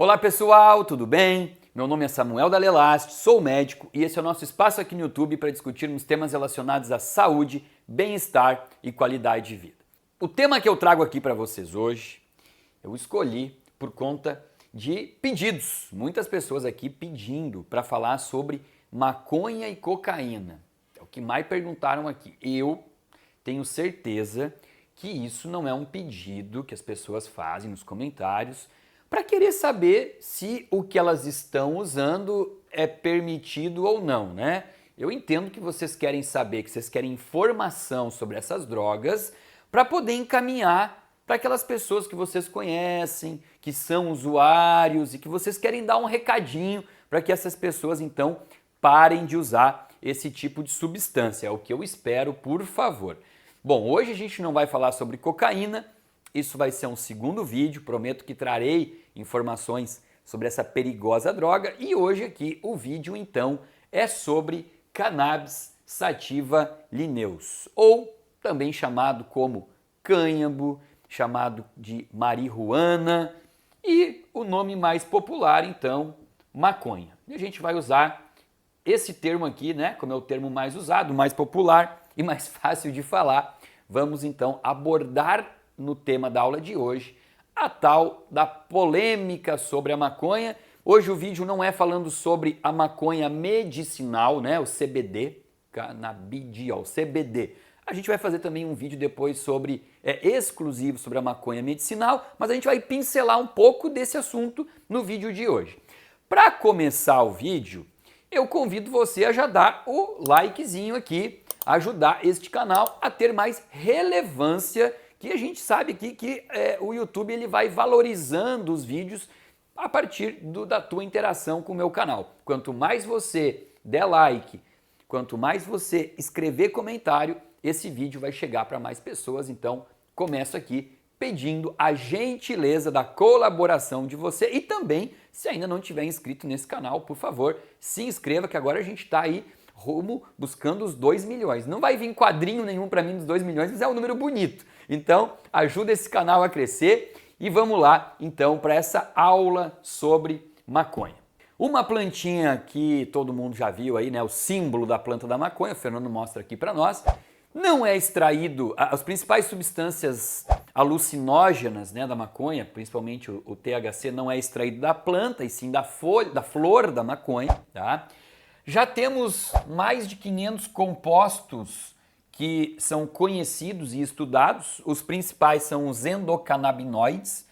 Olá pessoal, tudo bem? Meu nome é Samuel Dalelast, sou médico e esse é o nosso espaço aqui no YouTube para discutirmos temas relacionados à saúde, bem-estar e qualidade de vida. O tema que eu trago aqui para vocês hoje, eu escolhi por conta de pedidos. Muitas pessoas aqui pedindo para falar sobre maconha e cocaína. É o que mais perguntaram aqui. Eu tenho certeza que isso não é um pedido que as pessoas fazem nos comentários para querer saber se o que elas estão usando é permitido ou não, né? Eu entendo que vocês querem saber, que vocês querem informação sobre essas drogas para poder encaminhar para aquelas pessoas que vocês conhecem, que são usuários e que vocês querem dar um recadinho para que essas pessoas então parem de usar esse tipo de substância. É o que eu espero, por favor. Bom, hoje a gente não vai falar sobre cocaína. Isso vai ser um segundo vídeo, prometo que trarei informações sobre essa perigosa droga e hoje aqui o vídeo então é sobre Cannabis sativa linneus, ou também chamado como cânhamo, chamado de marihuana e o nome mais popular então, maconha. E a gente vai usar esse termo aqui, né, como é o termo mais usado, mais popular e mais fácil de falar. Vamos então abordar no tema da aula de hoje, a tal da polêmica sobre a maconha. Hoje o vídeo não é falando sobre a maconha medicinal, né, o CBD, canabidiol, CBD. A gente vai fazer também um vídeo depois sobre, exclusivo sobre a maconha medicinal, mas a gente vai pincelar um pouco desse assunto no vídeo de hoje. Para começar o vídeo, eu convido você a já dar o likezinho aqui, ajudar este canal a ter mais relevância, que a gente sabe aqui que o YouTube ele vai valorizando os vídeos a partir da tua interação com o meu canal. Quanto mais você der like, quanto mais você escrever comentário, esse vídeo vai chegar para mais pessoas. Então, começo aqui pedindo a gentileza da colaboração de você e também, se ainda não tiver inscrito nesse canal, por favor, se inscreva que agora a gente está aí rumo buscando os 2 milhões. Não vai vir quadrinho nenhum para mim dos 2 milhões, mas é um número bonito. Então, ajuda esse canal a crescer e vamos lá, então, para essa aula sobre maconha. Uma plantinha que todo mundo já viu aí, né, o símbolo da planta da maconha, o Fernando mostra aqui para nós, não é extraído, as principais substâncias alucinógenas, né, da maconha, principalmente o THC, não é extraído da planta, e sim da folha, da flor da maconha, tá? Já temos mais de 500 compostos que são conhecidos e estudados. Os principais são os endocannabinoides.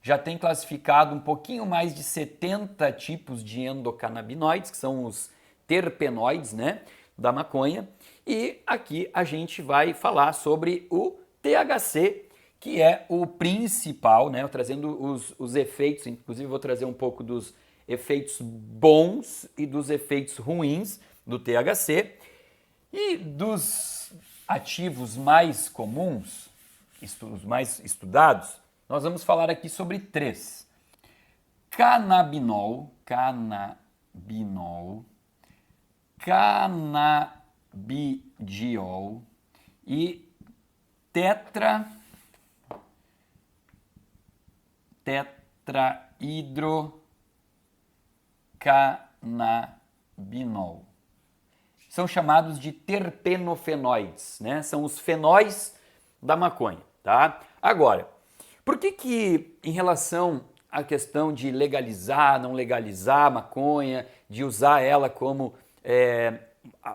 Já tem classificado um pouquinho mais de 70 tipos de endocannabinoides, que são os terpenoides, né, da maconha. E aqui a gente vai falar sobre o THC, que é o principal, né, trazendo os efeitos, inclusive vou trazer um pouco dos efeitos bons e dos efeitos ruins do THC. E dos ativos mais comuns, os mais estudados, nós vamos falar aqui sobre 3. Cannabinol, cannabidiol e tetrahidrocannabinol. São chamados de terpenofenóides, né? São os fenóis da maconha, tá? Agora, por que em relação à questão de legalizar, não legalizar a maconha, de usar ela como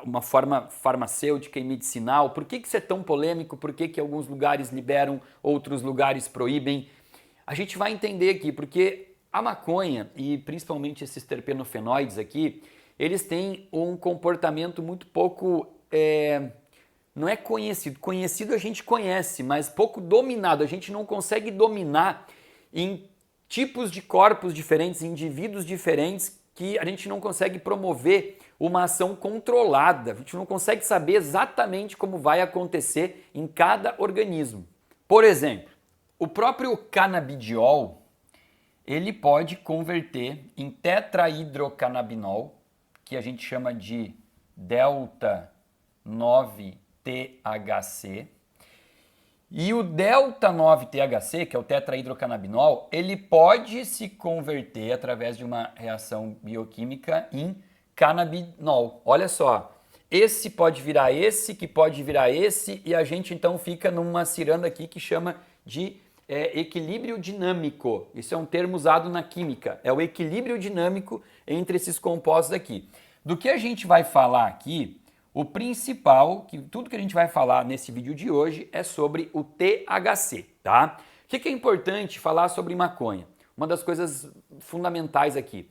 uma forma farmacêutica e medicinal, por que isso é tão polêmico? Por que alguns lugares liberam, outros lugares proíbem? A gente vai entender aqui, porque a maconha e principalmente esses terpenofenóides aqui, eles têm um comportamento muito pouco, não é conhecido. Conhecido a gente conhece, mas pouco dominado. A gente não consegue dominar em tipos de corpos diferentes, indivíduos diferentes, que a gente não consegue promover uma ação controlada. A gente não consegue saber exatamente como vai acontecer em cada organismo. Por exemplo, o próprio canabidiol, ele pode converter em tetrahidrocannabinol, que a gente chama de delta 9-THC, E o delta 9-THC, que é o tetrahidrocannabinol, ele pode se converter através de uma reação bioquímica em canabinol. Olha só, esse pode virar esse, que pode virar esse, e a gente então fica numa ciranda aqui que chama de equilíbrio dinâmico. Isso é um termo usado na química, é o equilíbrio dinâmico entre esses compostos aqui. Do que a gente vai falar aqui, o principal, tudo que a gente vai falar nesse vídeo de hoje é sobre o THC, tá? O que é importante falar sobre maconha? Uma das coisas fundamentais aqui.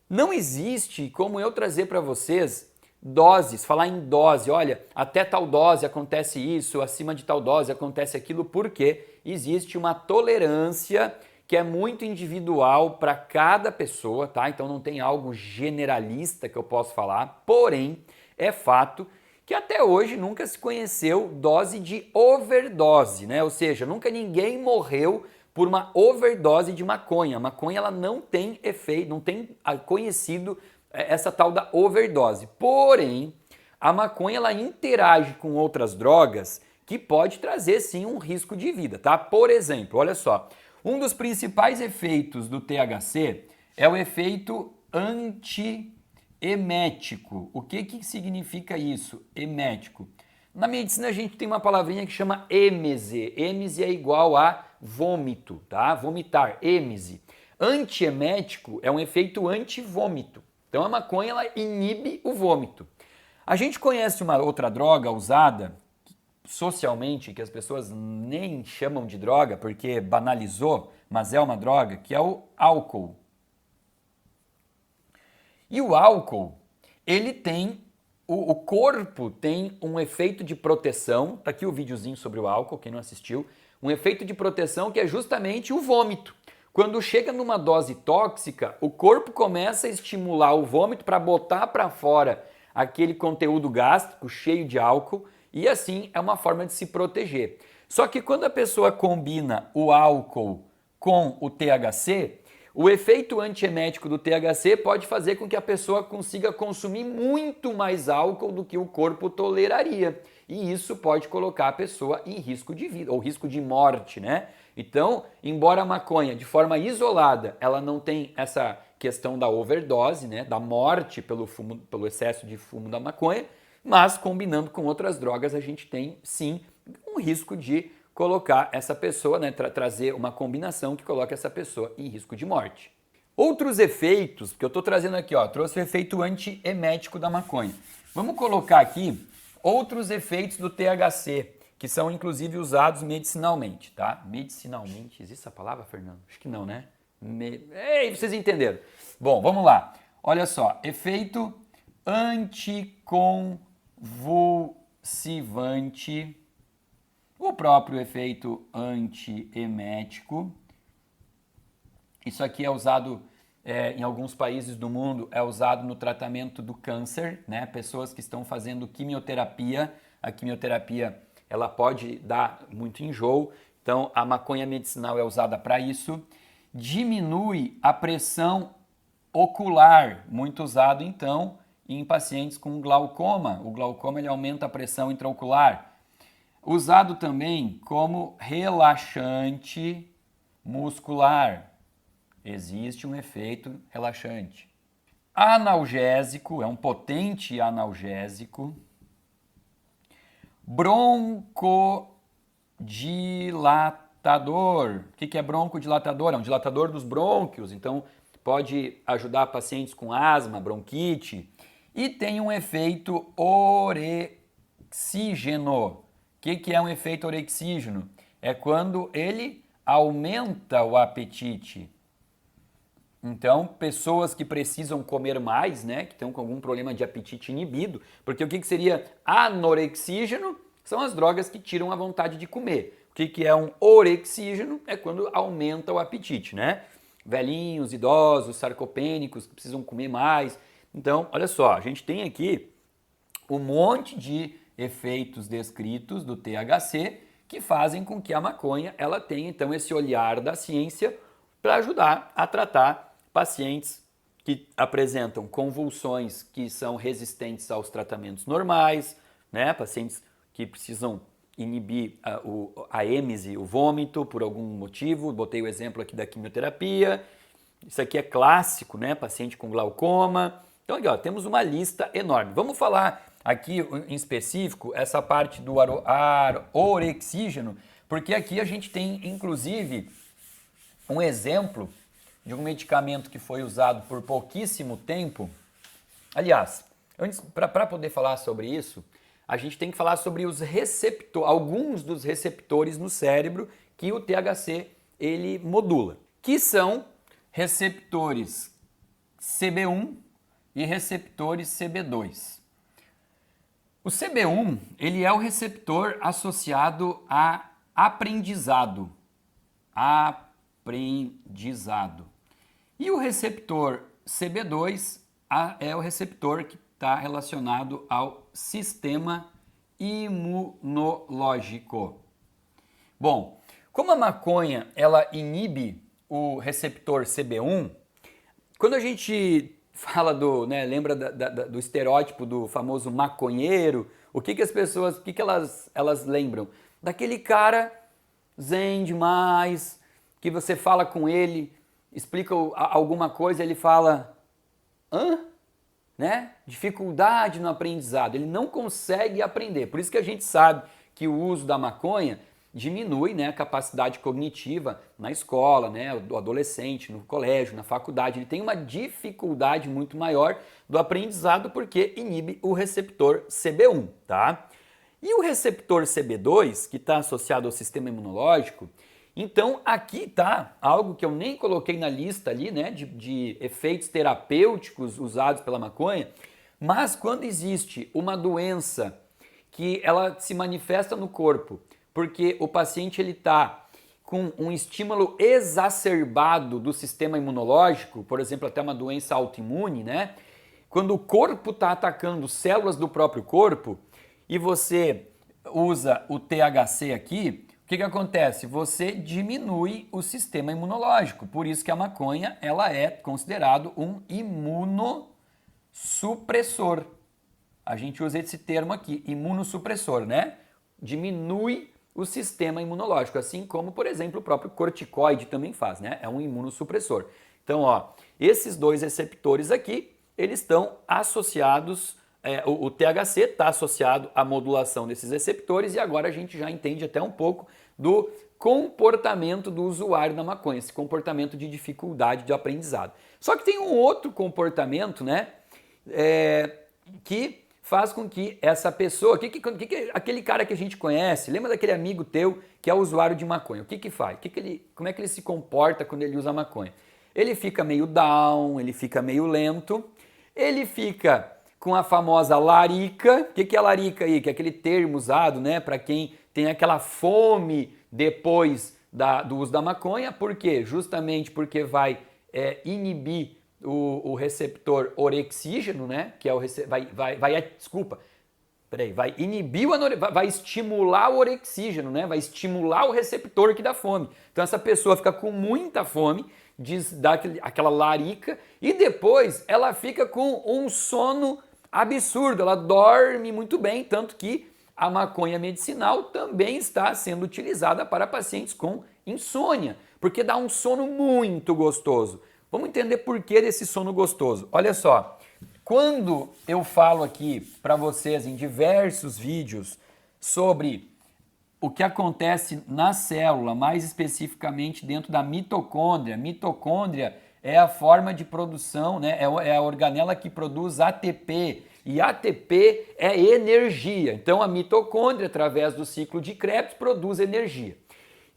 Não existe como eu trazer para vocês doses, falar em dose, olha, até tal dose acontece isso, acima de tal dose acontece aquilo, porque existe uma tolerância que é muito individual para cada pessoa, tá? Então não tem algo generalista que eu posso falar, porém, é fato que até hoje nunca se conheceu dose de overdose, né? Ou seja, nunca ninguém morreu por uma overdose de maconha. A maconha ela não tem efeito, não tem conhecido essa tal da overdose. Porém, a maconha ela interage com outras drogas que pode trazer sim um risco de vida, tá? Por exemplo, olha só, um dos principais efeitos do THC é o efeito antiemético. O que significa isso? Emético. Na medicina a gente tem uma palavrinha que chama êmese. Êmese é igual a vômito, tá? Vomitar, êmese. Antiemético é um efeito antivômito. Então a maconha ela inibe o vômito. A gente conhece uma outra droga usada socialmente, que as pessoas nem chamam de droga porque banalizou, mas é uma droga, que é o álcool. E o álcool, ele tem, o corpo tem um efeito de proteção, tá aqui o videozinho sobre o álcool, quem não assistiu, um efeito de proteção que é justamente o vômito. Quando chega numa dose tóxica, o corpo começa a estimular o vômito para botar para fora aquele conteúdo gástrico cheio de álcool e assim é uma forma de se proteger. Só que quando a pessoa combina o álcool com o THC, o efeito antiemético do THC pode fazer com que a pessoa consiga consumir muito mais álcool do que o corpo toleraria. E isso pode colocar a pessoa em risco de vida, ou risco de morte, né? Então, embora a maconha, de forma isolada, ela não tem essa questão da overdose, né? Da morte pelo excesso de fumo da maconha, mas combinando com outras drogas, a gente tem, sim, um risco de colocar essa pessoa, né, trazer uma combinação que coloca essa pessoa em risco de morte. Outros efeitos, que eu estou trazendo aqui, ó, trouxe o efeito antiemético da maconha. Vamos colocar aqui outros efeitos do THC, que são inclusive usados medicinalmente, tá? Medicinalmente, existe essa palavra, Fernando? Acho que não, né? Ei, vocês entenderam. Bom, vamos lá. Olha só, efeito anticonvulsivante, o próprio efeito antiemético. Isso aqui é usado em alguns países do mundo, é usado no tratamento do câncer, né? Pessoas que estão fazendo quimioterapia. A quimioterapia ela pode dar muito enjoo, então a maconha medicinal é usada para isso. Diminui a pressão ocular, muito usado então em pacientes com glaucoma. O glaucoma ele aumenta a pressão intraocular. Usado também como relaxante muscular. Existe um efeito relaxante. Analgésico, é um potente analgésico. Broncodilatador. O que é broncodilatador? É um dilatador dos brônquios, então pode ajudar pacientes com asma, bronquite. E tem um efeito orexígeno. O que é um efeito orexígeno? É quando ele aumenta o apetite. Então, pessoas que precisam comer mais, né, que estão com algum problema de apetite inibido, porque o que seria anorexígeno? São as drogas que tiram a vontade de comer. O que é um orexígeno? É quando aumenta o apetite, né? Velhinhos, idosos, sarcopênicos que precisam comer mais. Então, olha só, a gente tem aqui um monte de efeitos descritos do THC que fazem com que a maconha ela tenha então esse olhar da ciência para ajudar a tratar pacientes que apresentam convulsões que são resistentes aos tratamentos normais, né? Pacientes que precisam inibir a êmese, o vômito, por algum motivo. Botei o exemplo aqui da quimioterapia. Isso aqui é clássico, né? Paciente com glaucoma. Então aqui, ó, temos uma lista enorme. Vamos falar aqui em específico essa parte do orexígeno, porque aqui a gente tem, inclusive, um exemplo de um medicamento que foi usado por pouquíssimo tempo. Aliás, para poder falar sobre isso, a gente tem que falar sobre os receptores, alguns dos receptores no cérebro que o THC ele modula, que são receptores CB1 e receptores CB2. O CB1, ele é o receptor associado a aprendizado. E o receptor CB2 é o receptor que está relacionado ao sistema imunológico. Bom, como a maconha ela inibe o receptor CB1, quando a gente fala lembra do estereótipo do famoso maconheiro, o que as pessoas, elas lembram? Daquele cara zen demais, que você fala com ele, explica alguma coisa, ele fala, hã? Né? Dificuldade no aprendizado, ele não consegue aprender. Por isso que a gente sabe que o uso da maconha diminui, né, a capacidade cognitiva na escola, né, do adolescente, no colégio, na faculdade. Ele tem uma dificuldade muito maior do aprendizado porque inibe o receptor CB1, tá? E o receptor CB2, que está associado ao sistema imunológico, então aqui tá algo que eu nem coloquei na lista ali, né, de efeitos terapêuticos usados pela maconha, mas quando existe uma doença que ela se manifesta no corpo, porque o paciente ele está com um estímulo exacerbado do sistema imunológico, por exemplo, até uma doença autoimune, né? Quando o corpo está atacando células do próprio corpo e você usa o THC aqui, o que acontece? Você diminui o sistema imunológico. Por isso que a maconha ela é considerado um imunossupressor. A gente usa esse termo aqui, imunossupressor, né? Diminui o sistema imunológico, assim como, por exemplo, o próprio corticoide também faz, né? É um imunossupressor. Então, ó, esses dois receptores aqui, eles estão associados, o THC está associado à modulação desses receptores e agora a gente já entende até um pouco do comportamento do usuário da maconha, esse comportamento de dificuldade de aprendizado. Só que tem um outro comportamento, né, que faz com que essa pessoa, aquele cara que a gente conhece, lembra daquele amigo teu que é usuário de maconha, o que faz? Como é que ele se comporta quando ele usa maconha? Ele fica meio down, ele fica meio lento, ele fica com a famosa larica. O que é larica aí? Que é aquele termo usado, né, para quem tem aquela fome depois do uso da maconha. Por quê? Justamente porque vai inibir o receptor orexígeno, né, que é o vai inibir vai estimular o orexígeno, né, vai estimular o receptor que dá fome. Então essa pessoa fica com muita fome, dá aquela larica e depois ela fica com um sono absurdo, ela dorme muito bem, tanto que a maconha medicinal também está sendo utilizada para pacientes com insônia, porque dá um sono muito gostoso. Vamos entender por que desse sono gostoso. Olha só, quando eu falo aqui para vocês em diversos vídeos sobre o que acontece na célula, mais especificamente dentro da mitocôndria. Mitocôndria é a forma de produção, né? É a organela que produz ATP. E ATP é energia. Então a mitocôndria, através do ciclo de Krebs, produz energia.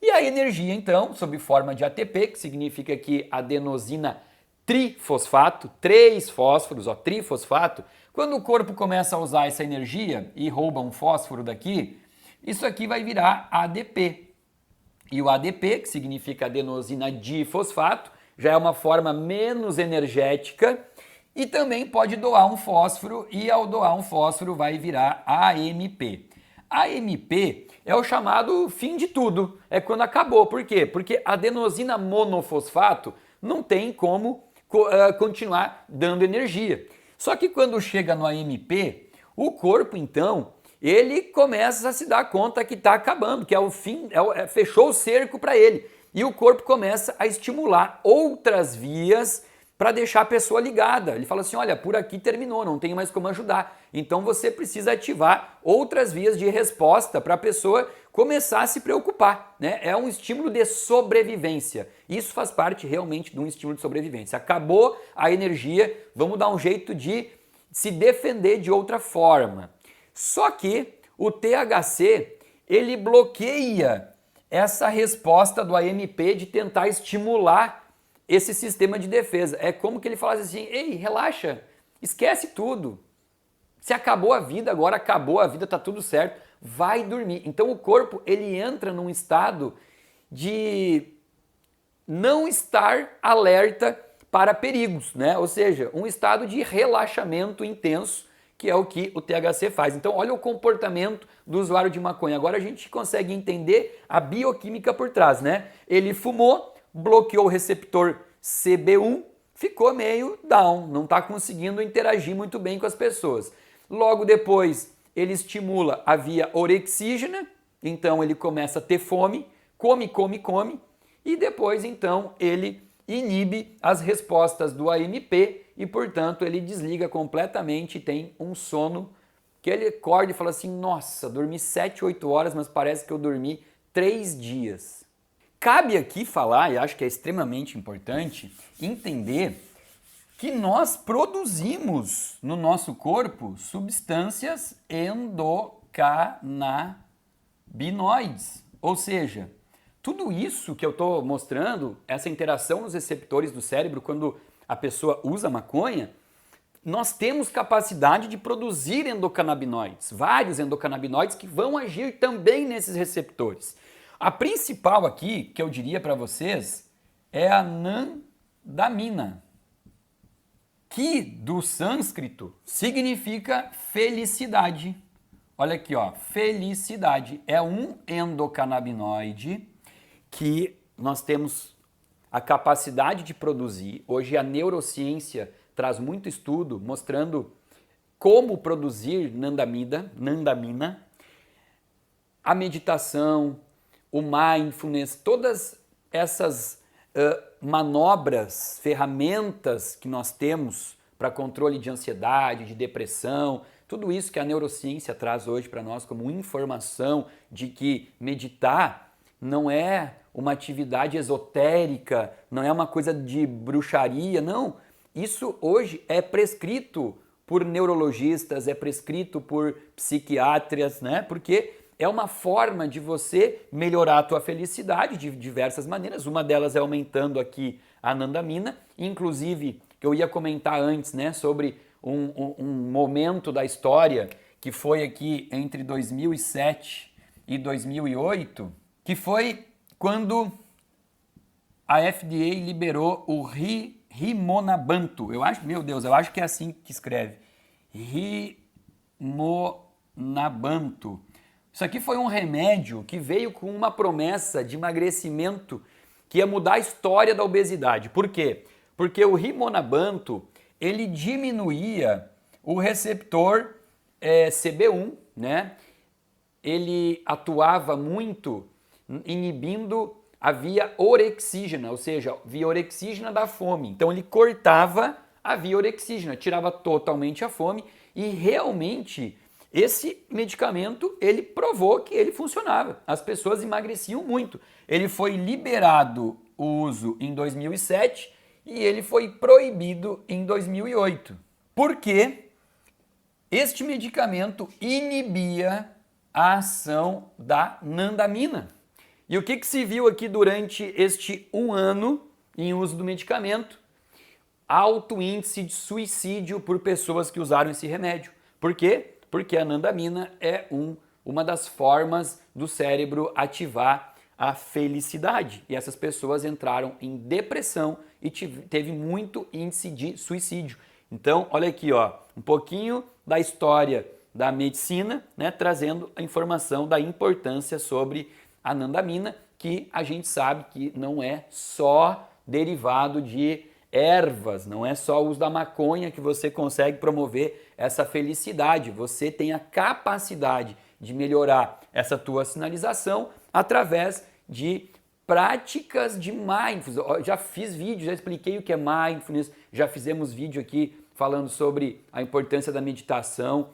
E a energia, então, sob forma de ATP, que significa que adenosina trifosfato, 3 fósforos, ó, trifosfato, quando o corpo começa a usar essa energia e rouba um fósforo daqui, isso aqui vai virar ADP. E o ADP, que significa adenosina difosfato, já é uma forma menos energética e também pode doar um fósforo e ao doar um fósforo vai virar AMP. AMP é o chamado fim de tudo, é quando acabou. Por quê? Porque a adenosina monofosfato não tem como continuar dando energia. Só que quando chega no AMP, o corpo então ele começa a se dar conta que está acabando, que é o fim, fechou o cerco para ele. E o corpo começa a estimular outras vias para deixar a pessoa ligada. Ele fala assim, olha, por aqui terminou, não tem mais como ajudar. Então você precisa ativar outras vias de resposta para a pessoa começar a se preocupar, né? É um estímulo de sobrevivência. Isso faz parte realmente de um estímulo de sobrevivência. Acabou a energia, vamos dar um jeito de se defender de outra forma. Só que o THC, ele bloqueia essa resposta do AMP de tentar estimular esse sistema de defesa. É como que ele falasse assim, ei, relaxa, esquece tudo. Se acabou a vida, agora acabou a vida, tá tudo certo, vai dormir. Então o corpo, ele entra num estado de não estar alerta para perigos, né? Ou seja, um estado de relaxamento intenso, que é o que o THC faz. Então olha o comportamento do usuário de maconha. Agora a gente consegue entender a bioquímica por trás, né? Ele fumou, bloqueou o receptor CB1, ficou meio down, não está conseguindo interagir muito bem com as pessoas. Logo depois, ele estimula a via orexígena, então ele começa a ter fome, come, e depois então ele inibe as respostas do AMP e, portanto, ele desliga completamente e tem um sono que ele acorda e fala assim, nossa, dormi 7, 8 horas, mas parece que eu dormi 3 dias. Cabe aqui falar, e acho que é extremamente importante, entender que nós produzimos no nosso corpo substâncias endocannabinoides. Ou seja, tudo isso que eu estou mostrando, essa interação nos receptores do cérebro quando a pessoa usa maconha, nós temos capacidade de produzir endocannabinoides, vários endocannabinoides que vão agir também nesses receptores. A principal aqui, que eu diria para vocês, é a nandamina, que do sânscrito significa felicidade. Olha aqui, ó, felicidade é um endocannabinoide que nós temos a capacidade de produzir. Hoje a neurociência traz muito estudo mostrando como produzir nandamina, a meditação, o mindfulness, todas essas manobras, ferramentas que nós temos para controle de ansiedade, de depressão, tudo isso que a neurociência traz hoje para nós como informação de que meditar não é uma atividade esotérica, não é uma coisa de bruxaria, não. Isso hoje é prescrito por neurologistas, é prescrito por psiquiatras, né? Porque é uma forma de você melhorar a tua felicidade de diversas maneiras. Uma delas é aumentando aqui a nandamina, inclusive, que eu ia comentar antes, né, sobre um momento da história que foi aqui entre 2007 e 2008, que foi quando a FDA liberou o Rimonabanto. Eu acho, meu Deus, eu acho que é assim que escreve. Rimonabanto. Isso aqui foi um remédio que veio com uma promessa de emagrecimento que ia mudar a história da obesidade. Por quê? Porque o Rimonabanto, ele diminuía o receptor CB1, né? Ele atuava muito inibindo a via orexígena, ou seja, via orexígena da fome. Então ele cortava a via orexígena, tirava totalmente a fome e realmente esse medicamento, ele provou que ele funcionava. As pessoas emagreciam muito. Ele foi liberado o uso em 2007 e ele foi proibido em 2008. Porque este medicamento inibia a ação da nandamina. E o que se viu aqui durante este 1 ano em uso do medicamento? Alto índice de suicídio por pessoas que usaram esse remédio. Por quê? Porque a nandamina é uma das formas do cérebro ativar a felicidade. E essas pessoas entraram em depressão e teve muito índice de suicídio. Então, olha aqui, ó, um pouquinho da história da medicina, né, trazendo a informação da importância sobre a nandamina, que a gente sabe que não é só derivado de ervas, não é só o uso da maconha que você consegue promover essa felicidade. Você tem a capacidade de melhorar essa tua sinalização através de práticas de mindfulness. Eu já fiz vídeo, já expliquei o que é mindfulness, já fizemos vídeo aqui falando sobre a importância da meditação.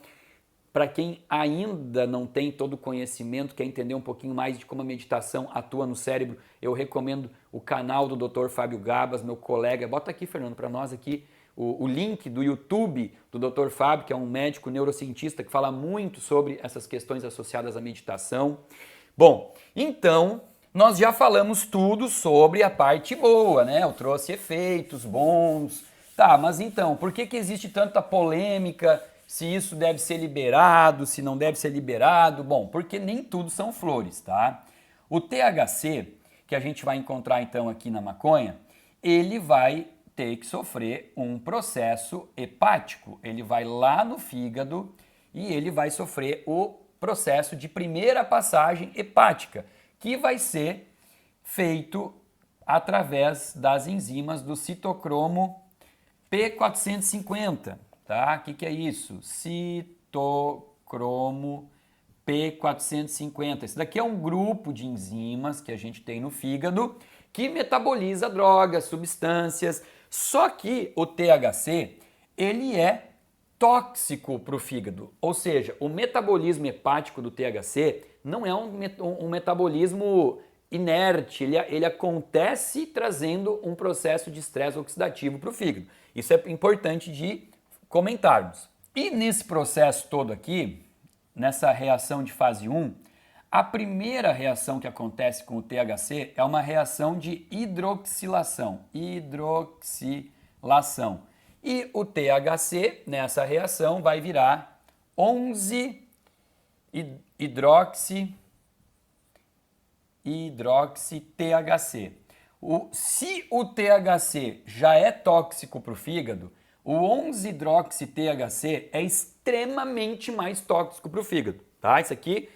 Para quem ainda não tem todo o conhecimento, quer entender um pouquinho mais de como a meditação atua no cérebro, eu recomendo o canal do Dr. Fábio Gabas, meu colega. Bota aqui, Fernando, para nós aqui o link do YouTube do Dr. Fábio, que é um médico neurocientista que fala muito sobre essas questões associadas à meditação. Bom, então nós já falamos tudo sobre a parte boa, né? Eu trouxe efeitos bons. Tá, mas então, por que existe tanta polêmica? Se isso deve ser liberado, se não deve ser liberado. Bom, porque nem tudo são flores, tá? O THC, que a gente vai encontrar então aqui na maconha, ele vai ter que sofrer um processo hepático. Ele vai lá no fígado e ele vai sofrer o processo de primeira passagem hepática, que vai ser feito através das enzimas do citocromo P450. Tá? O que é isso? Citocromo P450. Esse daqui é um grupo de enzimas que a gente tem no fígado que metaboliza drogas, substâncias. Só que o THC, ele é tóxico para o fígado. Ou seja, o metabolismo hepático do THC não é um metabolismo inerte, ele acontece trazendo um processo de estresse oxidativo para o fígado. Isso é importante de comentarmos. E nesse processo todo aqui, nessa reação de fase 1, a primeira reação que acontece com o THC é uma reação de hidroxilação. E o THC, nessa reação, vai virar 11-hidroxi-THC. Se o THC já é tóxico para o fígado, o 11-hidroxi-THC é extremamente mais tóxico para o fígado, tá? Isso aqui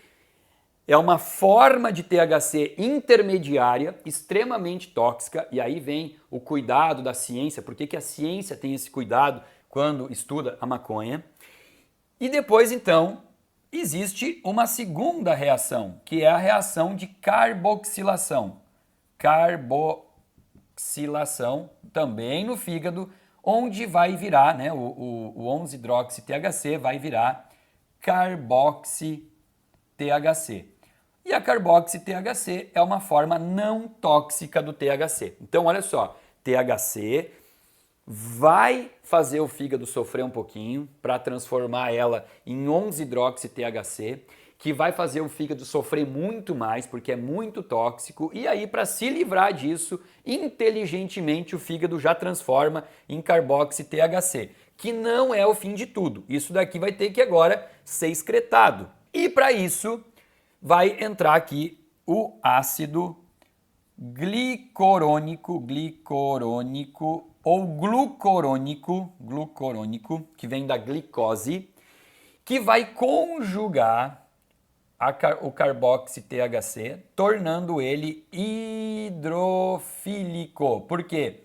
é uma forma de THC intermediária, extremamente tóxica, e aí vem o cuidado da ciência. Por que a ciência tem esse cuidado quando estuda a maconha? E depois, então, existe uma segunda reação, que é a reação de carboxilação. Carboxilação, também no fígado, onde vai virar, né, o 11-hidroxi-THC vai virar carboxi-THC. E a carboxi-THC é uma forma não tóxica do THC. Então, olha só, THC vai fazer o fígado sofrer um pouquinho para transformar ela em 11-hidroxi-THC, que vai fazer o fígado sofrer muito mais, porque é muito tóxico, e aí para se livrar disso, inteligentemente o fígado já transforma em carboxi-THC, que não é o fim de tudo. Isso daqui vai ter que agora ser excretado. E para isso vai entrar aqui o ácido glicorônico ou glucorônico, que vem da glicose, que vai conjugar o carboxi-THC, tornando ele hidrofílico. Por quê?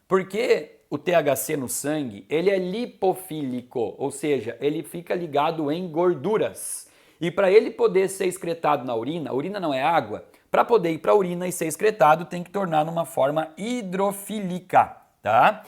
Porque o THC no sangue, ele é lipofílico, ou seja, ele fica ligado em gorduras. E para ele poder ser excretado na urina, a urina não é água, para poder ir para a urina e ser excretado, tem que tornar numa forma hidrofílica, tá?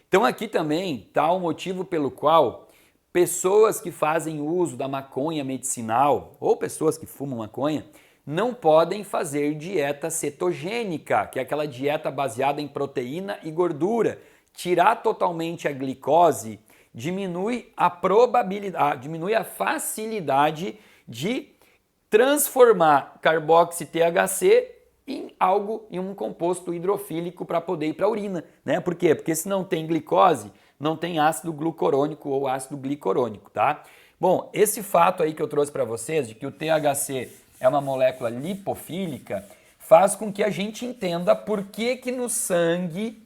Então aqui também está o motivo pelo qual pessoas que fazem uso da maconha medicinal ou pessoas que fumam maconha não podem fazer dieta cetogênica, que é aquela dieta baseada em proteína e gordura. Tirar totalmente a glicose diminui a probabilidade, diminui a facilidade de transformar carboxi-THC em um composto hidrofílico para poder ir para a urina, né? Por quê? Porque se não tem glicose, não tem ácido glucorônico ou ácido glicorônico, tá? Bom, esse fato aí que eu trouxe para vocês, de que o THC é uma molécula lipofílica, faz com que a gente entenda por que no sangue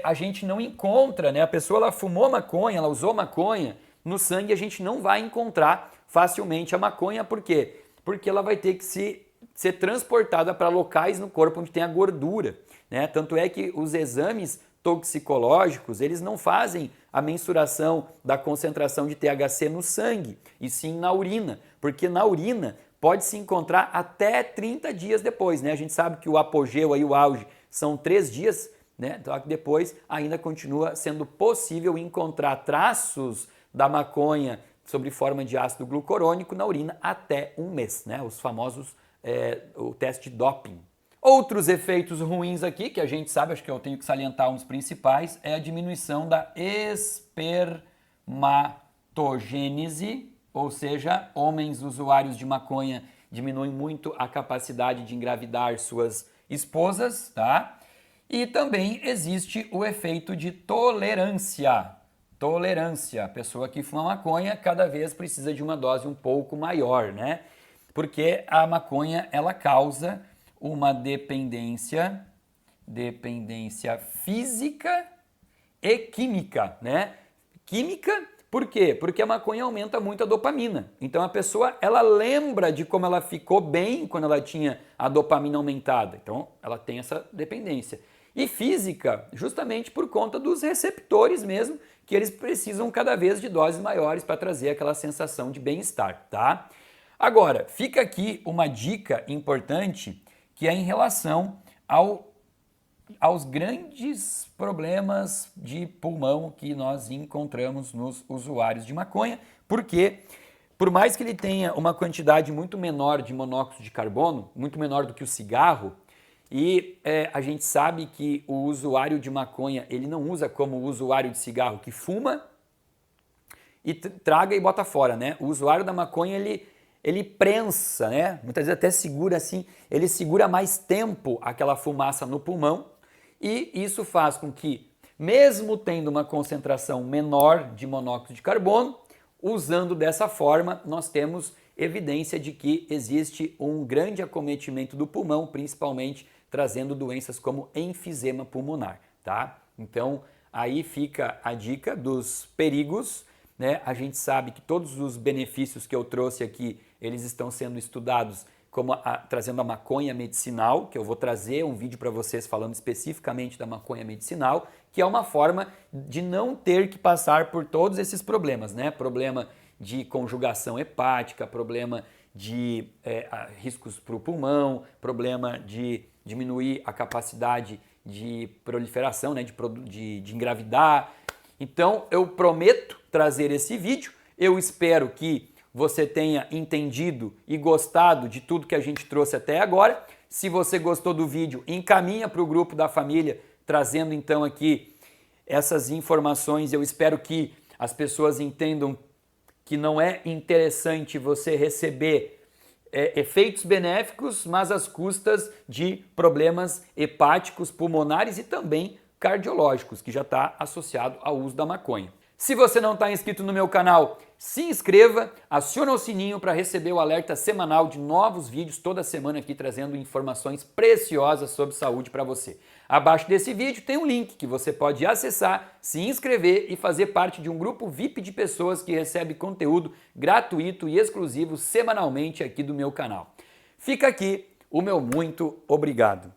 a gente não encontra, né? A pessoa ela fumou maconha, ela usou maconha, no sangue a gente não vai encontrar facilmente a maconha, por quê? Porque ela vai ter que ser transportada para locais no corpo onde tem a gordura, né? Tanto é que os exames toxicológicos, eles não fazem a mensuração da concentração de THC no sangue, e sim na urina, porque na urina pode se encontrar até 30 dias depois, né? A gente sabe que o apogeu, aí, o auge, são 3 dias, né? Então depois ainda continua sendo possível encontrar traços da maconha sob forma de ácido glucorônico na urina até 1 mês, né? Os famosos, o teste de doping. Outros efeitos ruins aqui, que a gente sabe, acho que eu tenho que salientar uns principais, é a diminuição da espermatogênese, ou seja, homens usuários de maconha diminuem muito a capacidade de engravidar suas esposas, tá? E também existe o efeito de tolerância. Tolerância, a pessoa que fuma maconha cada vez precisa de uma dose um pouco maior, né? Porque a maconha, ela causa uma dependência física e química, né? Química, por quê? Porque a maconha aumenta muito a dopamina. Então a pessoa, ela lembra de como ela ficou bem quando ela tinha a dopamina aumentada. Então ela tem essa dependência. E física, justamente por conta dos receptores mesmo, que eles precisam cada vez de doses maiores para trazer aquela sensação de bem-estar, tá? Agora, fica aqui uma dica importante, que é em relação aos grandes problemas de pulmão que nós encontramos nos usuários de maconha, porque por mais que ele tenha uma quantidade muito menor de monóxido de carbono, muito menor do que o cigarro, e a gente sabe que o usuário de maconha, ele não usa como o usuário de cigarro que fuma e traga e bota fora, né? O usuário da maconha, ele prensa, né? Muitas vezes até segura assim, ele segura mais tempo aquela fumaça no pulmão, e isso faz com que, mesmo tendo uma concentração menor de monóxido de carbono, usando dessa forma, nós temos evidência de que existe um grande acometimento do pulmão, principalmente trazendo doenças como enfisema pulmonar, tá? Então, aí fica a dica dos perigos, né? A gente sabe que todos os benefícios que eu trouxe aqui, eles estão sendo estudados como trazendo a maconha medicinal, que eu vou trazer um vídeo para vocês falando especificamente da maconha medicinal, que é uma forma de não ter que passar por todos esses problemas, né? Problema de conjugação hepática, problema de riscos para o pulmão, problema de diminuir a capacidade de proliferação, né? de engravidar. Então, eu prometo trazer esse vídeo, eu espero que você tenha entendido e gostado de tudo que a gente trouxe até agora. Se você gostou do vídeo, encaminha para o grupo da família, trazendo então aqui essas informações. Eu espero que as pessoas entendam que não é interessante você receber efeitos benéficos, mas às custas de problemas hepáticos, pulmonares e também cardiológicos, que já está associado ao uso da maconha. Se você não está inscrito no meu canal, se inscreva, aciona o sininho para receber o alerta semanal de novos vídeos toda semana aqui trazendo informações preciosas sobre saúde para você. Abaixo desse vídeo tem um link que você pode acessar, se inscrever e fazer parte de um grupo VIP de pessoas que recebe conteúdo gratuito e exclusivo semanalmente aqui do meu canal. Fica aqui o meu muito obrigado.